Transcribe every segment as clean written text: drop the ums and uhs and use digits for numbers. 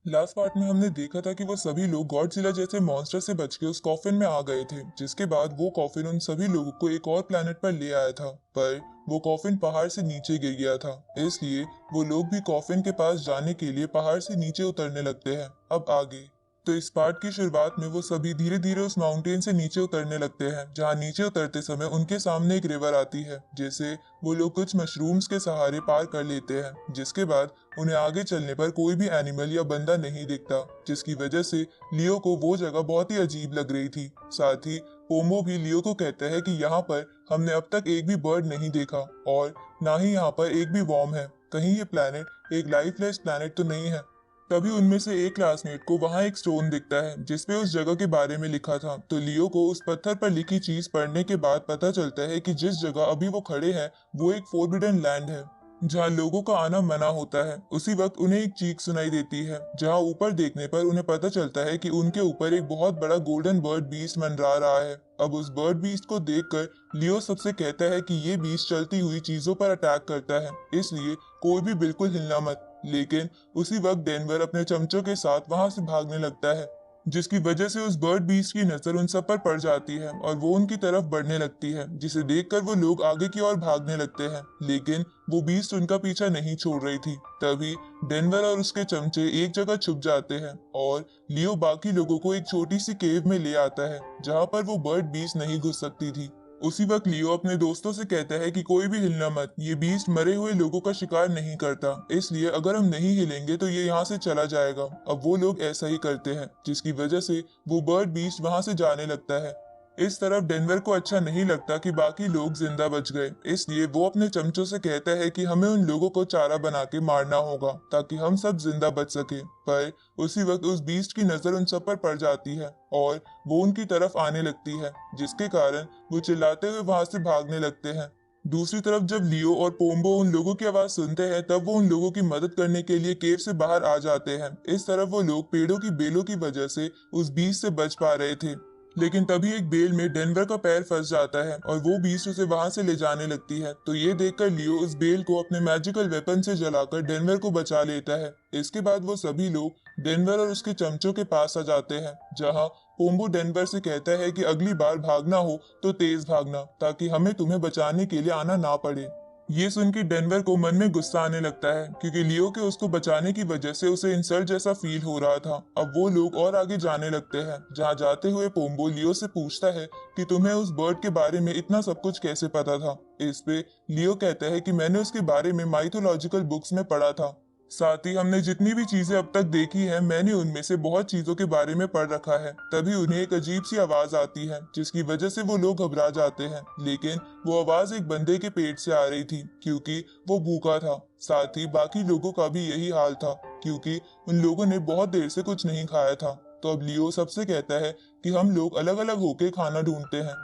Last part में हमने देखा था कि वो सभी लोग गॉडजिला जैसे मॉन्स्टर से बच के उस कॉफिन में आ गए थे, जिसके बाद वो कॉफिन उन सभी लोगों को एक और प्लेनेट पर ले आया था। पर वो कॉफिन पहाड़ से नीचे गिर गया था, इसलिए वो लोग भी कॉफिन के पास जाने के लिए पहाड़ से नीचे उतरने लगते हैं। अब आगे तो इस पार्ट की शुरुआत में वो सभी धीरे धीरे उस माउंटेन से नीचे उतरने लगते हैं, जहाँ नीचे उतरते समय उनके सामने एक रिवर आती है, जिसे वो लोग कुछ मशरूम्स के सहारे पार कर लेते हैं। जिसके बाद उन्हें आगे चलने पर कोई भी एनिमल या बंदा नहीं दिखता, जिसकी वजह से लियो को वो जगह बहुत ही अजीब लग रही थी। साथ ही पोमो भी लियो को कहता है कि यहाँ पर हमने अब तक एक भी बर्ड नहीं देखा और ना ही यहाँ पर एक भी वॉर्म है। कहीं ये प्लैनेट एक लाइफलेस प्लैनेट तो नहीं है। तभी उनमें से एक क्लासमेट को वहां एक स्टोन दिखता है, जिसपे उस जगह के बारे में लिखा था। तो लियो को उस पत्थर पर लिखी चीज पढ़ने के बाद पता चलता है कि जिस जगह अभी वो खड़े हैं वो एक फोरबिडन लैंड है, जहाँ लोगों का आना मना होता है। उसी वक्त उन्हें एक चीख सुनाई देती है, जहाँ ऊपर देखने पर उन्हें पता चलता है कि उनके ऊपर एक बहुत बड़ा गोल्डन बर्ड बीस्ट मंडरा रहा है। अब उस बर्ड बीस्ट को देखकर लियो सबसे कहता है कि ये बीस्ट चलती हुई चीजों पर अटैक करता है, इसलिए कोई भी बिल्कुल हिलना मत। लेकिन उसी वक्त डेनवर अपने चमचों के साथ वहां से भागने लगता है, जिसकी वजह से उस बर्ड बीस्ट की नजर उन सब पर पड़ जाती है और वो उनकी तरफ बढ़ने लगती है, जिसे देखकर वो लोग आगे की ओर भागने लगते हैं। लेकिन वो बीस्ट उनका पीछा नहीं छोड़ रही थी। तभी डेनवर और उसके चमचे एक जगह छुप जाते हैं और लियो बाकी लोगों को एक छोटी सी केव में ले आता है, जहाँ पर वो बर्ड बीस्ट नहीं घुस सकती थी। उसी वक्त लियो अपने दोस्तों से कहता है कि कोई भी हिलना मत, ये बीस्ट मरे हुए लोगों का शिकार नहीं करता, इसलिए अगर हम नहीं हिलेंगे तो ये यहाँ से चला जाएगा। अब वो लोग ऐसा ही करते हैं, जिसकी वजह से वो बर्ड बीस्ट वहां से जाने लगता है। इस तरफ डेनवर को अच्छा नहीं लगता कि बाकी लोग जिंदा बच गए, इसलिए वो अपने चमचों से कहता है कि हमें उन लोगों को चारा बना के मारना होगा ताकि हम सब जिंदा बच सके। पर उसी वक्त उस बीस्ट की नजर उन सब पर पड़ जाती है और वो उनकी तरफ आने लगती है, जिसके कारण वो चिल्लाते हुए वहां से भागने लगते हैं। दूसरी तरफ जब लियो और पोम्बो उन लोगों की आवाज सुनते हैं, तब वो उन लोगों की मदद करने के लिए केव से बाहर आ जाते हैं। इस तरफ वो लोग पेड़ों की बेलों की वजह से उस बीस्ट से बच पा रहे थे, लेकिन तभी एक बेल में डेनवर का पैर फंस जाता है और वो बीस्ट उसे वहां से ले जाने लगती है। तो ये देखकर लियो उस बेल को अपने मैजिकल वेपन से जलाकर डेनवर को बचा लेता है। इसके बाद वो सभी लोग डेनवर और उसके चमचों के पास आ जाते हैं, जहां पोम्बो डेनवर से कहता है कि अगली बार भागना हो तो तेज भागना, ताकि हमें तुम्हें बचाने के लिए आना ना पड़े। ये सुन के डेनवर को मन में गुस्सा आने लगता है, क्योंकि लियो के उसको बचाने की वजह से उसे इंसल्ट जैसा फील हो रहा था। अब वो लोग और आगे जाने लगते हैं, जहाँ जाते हुए पोम्बो लियो से पूछता है कि तुम्हें उस बर्ड के बारे में इतना सब कुछ कैसे पता था। इस पे लियो कहता है कि मैंने उसके बारे में माइथोलॉजिकल बुक्स में पढ़ा था। साथ ही हमने जितनी भी चीजें अब तक देखी है, मैंने उनमें से बहुत चीजों के बारे में पढ़ रखा है। तभी उन्हें एक अजीब सी आवाज आती है, जिसकी वजह से वो लोग घबरा जाते हैं। लेकिन वो आवाज एक बंदे के पेट से आ रही थी, क्योंकि वो भूखा था। साथ ही बाकी लोगों का भी यही हाल था, क्योंकि उन लोगों ने बहुत देर से कुछ नहीं खाया था। तो अब लियो सबसे कहता है कि हम लोग अलग अलग होके खाना ढूंढते हैं,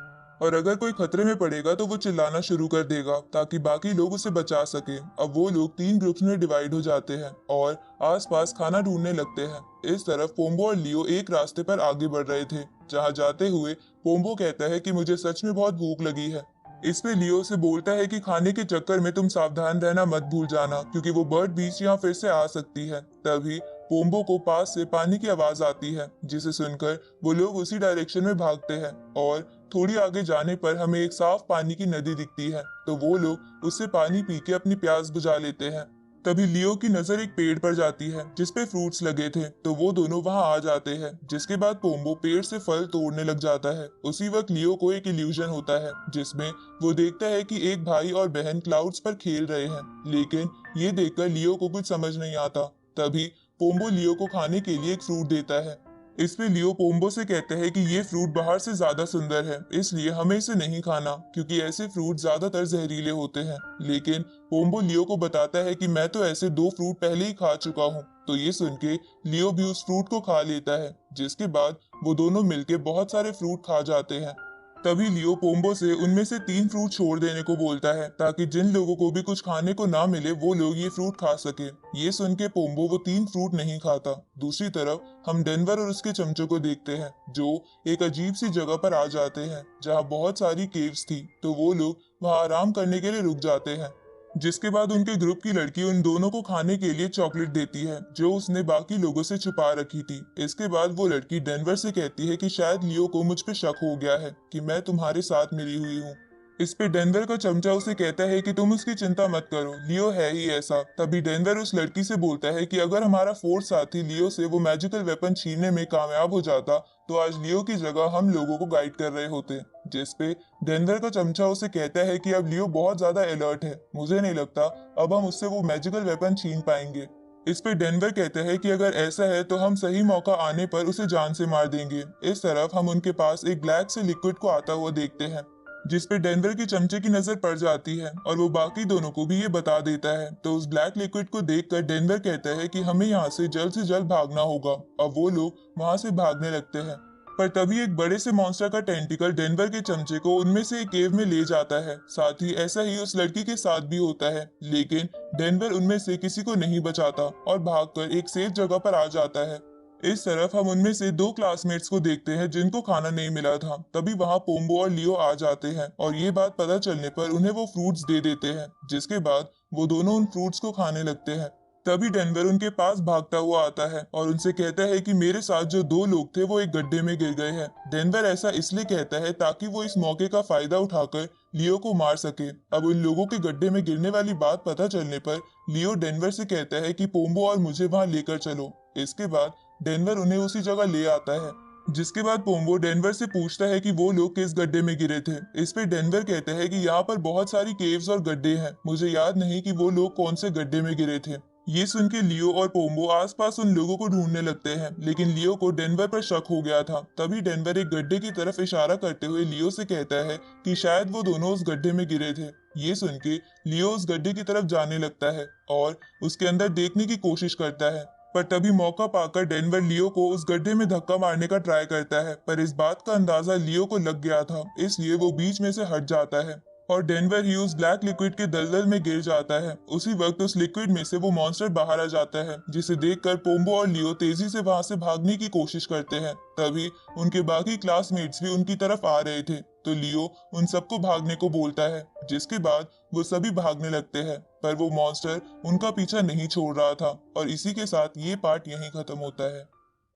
और अगर कोई खतरे में पड़ेगा तो वो चिल्लाना शुरू कर देगा, ताकि बाकी लोग उसे बचा सके। अब वो लोग 3 ग्रुप्स में डिवाइड हो जाते हैं और आसपास खाना ढूंढने लगते हैं। इस तरफ पोम्बो और लियो एक रास्ते पर आगे बढ़ रहे थे, जहां जाते हुए पोम्बो कहता है कि मुझे सच में बहुत भूख लगी है। इस पे लियो से बोलता है कि खाने के चक्कर में तुम सावधान रहना मत भूल जाना, क्योंकि वो बर्ड बीच यहाँ फिर से आ सकती है। तभी पोम्बो को पास से पानी की आवाज आती है, जिसे सुनकर वो लोग उसी डायरेक्शन में भागते हैं और थोड़ी आगे जाने पर हमें एक साफ पानी की नदी दिखती है। तो वो लोग उससे पानी पी के अपनी प्यास बुझा लेते हैं। तभी लियो की नजर एक पेड़ पर जाती है, जिसपे फ्रूट्स लगे थे। तो वो दोनों वहां आ जाते हैं, जिसके बाद पोम्बो पेड़ से फल तोड़ने लग जाता है। उसी वक्त लियो को एक इल्यूजन होता है, जिसमें वो देखता है कि एक भाई और बहन क्लाउड्स पर खेल रहे हैं। लेकिन ये देखकर लियो को कुछ समझ नहीं आता। तभी पोम्बो लियो को खाने के लिए एक फ्रूट देता है। इस पे लियो पोम्बो से कहते हैं कि ये फ्रूट बाहर से ज्यादा सुंदर है, इसलिए हमें इसे नहीं खाना, क्योंकि ऐसे फ्रूट ज्यादातर जहरीले होते हैं। लेकिन पोम्बो लियो को बताता है कि मैं तो ऐसे 2 फ्रूट पहले ही खा चुका हूँ। तो ये सुन के लियो भी उस फ्रूट को खा लेता है, जिसके बाद वो दोनों मिलके बहुत सारे फ्रूट खा जाते हैं। तभी लियो पोम्बो से उनमें से 3 फ्रूट छोड़ देने को बोलता है, ताकि जिन लोगों को भी कुछ खाने को ना मिले वो लोग ये फ्रूट खा सके। ये सुन के पोम्बो वो 3 फ्रूट नहीं खाता। दूसरी तरफ हम डेनवर और उसके चमचों को देखते हैं, जो एक अजीब सी जगह पर आ जाते हैं, जहाँ बहुत सारी केव्स थी। तो वो लोग वहाँ आराम करने के लिए रुक जाते हैं। जिसके बाद उनके ग्रुप की लड़की उन दोनों को खाने के लिए चॉकलेट देती है जो उसने बाकी लोगों से छुपा रखी थी। इसके बाद वो लड़की डेनवर से कहती है कि शायद लियो को मुझ पे शक हो गया है कि मैं तुम्हारे साथ मिली हुई हूँ। इस पे डेनवर का चमचा उसे कहता है कि तुम उसकी चिंता मत करो, लियो है ही ऐसा। तभी डेनवर उस लड़की से बोलता है कि अगर हमारा फोर्स साथी लियो से वो मैजिकल वेपन छीनने में कामयाब हो जाता तो आज लियो की जगह हम लोगों को गाइड कर रहे होते। जिस पे डेनवर का चमचा उसे कहता है कि अब लियो बहुत ज्यादा अलर्ट है, मुझे नहीं लगता अब हम उससे वो मैजिकल वेपन छीन पाएंगे। इस पे डेनवर कहते हैं कि अगर ऐसा है तो हम सही मौका आने पर उसे जान से मार देंगे। इस तरफ हम उनके पास एक ब्लैक से लिक्विड को आता हुआ देखते हैं जिस पे डेनवर की चमचे की नजर पड़ जाती है और वो बाकी दोनों को भी ये बता देता है। तो उस ब्लैक लिक्विड को देखकर डेनवर कहता है कि हमें यहाँ से जल्द भागना होगा। अब वो लोग वहां से भागने लगते हैं पर तभी एक बड़े से मॉन्स्टर का टेंटिकल डेनवर के चमचे को उनमें से एक केव में ले जाता है। साथ ही ऐसा ही उस लड़की के साथ भी होता है, लेकिन डेनवर उनमें से किसी को नहीं बचाता और भागकर एक सेफ जगह पर आ जाता है। इस तरफ हम उनमें से दो क्लासमेट्स को देखते हैं जिनको खाना नहीं मिला था। तभी वहां पोम्बो और लियो आ जाते हैं और ये बात पता चलने पर उन्हें वो फ्रूट्स दे देते हैं, जिसके बाद वो दोनों उन फ्रूट्स को खाने लगते हैं। तभी डेनवर उनके पास भागता हुआ आता है और उनसे कहता है कि मेरे साथ जो दो लोग थे वो एक गड्ढे में गिर गए हैं। डेनवर ऐसा इसलिए कहता है ताकि वो इस मौके का फायदा उठाकर लियो को मार सके। अब उन लोगों के गड्ढे में गिरने वाली बात पता चलने पर लियो डेनवर से कहता है कि पोम्बो और मुझे वहां लेकर चलो। इसके बाद डेनवर उन्हें उसी जगह ले आता है। जिसके बाद पोम्बो डेनवर से पूछता है कि वो लोग किस गड्ढे में गिरे थे। इस पे डेनवर कहते हैं कि यहाँ पर बहुत सारी केव्स और गड्ढे हैं, मुझे याद नहीं कि वो लोग कौन से गड्ढे में गिरे थे। ये सुन के लियो और पोम्बो आसपास उन लोगों को ढूंढने लगते हैं, लेकिन लियो को डेनवर पर शक हो गया था। तभी डेनवर एक गड्ढे की तरफ इशारा करते हुए लियो से कहता है कि शायद वो दोनों उस गड्ढे में गिरे थे। ये सुन के लियो उस गड्ढे की तरफ जाने लगता है और उसके अंदर देखने की कोशिश करता है, पर तभी मौका पाकर डेनवर लियो को उस गड्ढे में धक्का मारने का ट्राई करता है, पर इस बात का अंदाजा लियो को लग गया था, इसलिए वो बीच में से हट जाता है और डेनवर ही उस ब्लैक लिक्विड के दलदल में गिर जाता है। उसी वक्त उस लिक्विड में से वो मॉन्स्टर बाहर आ जाता है, जिसे देखकर पोम्बो और लियो तेजी से वहां से भागने की कोशिश करते हैं। तभी उनके बाकी क्लासमेट्स भी उनकी तरफ आ रहे थे, तो लियो उन सबको भागने को बोलता है, जिसके बाद वो सभी भागने लगते हैं। पर वो मॉन्स्टर उनका पीछा नहीं छोड़ रहा था और इसी के साथ ये पार्ट यहीं खत्म होता है।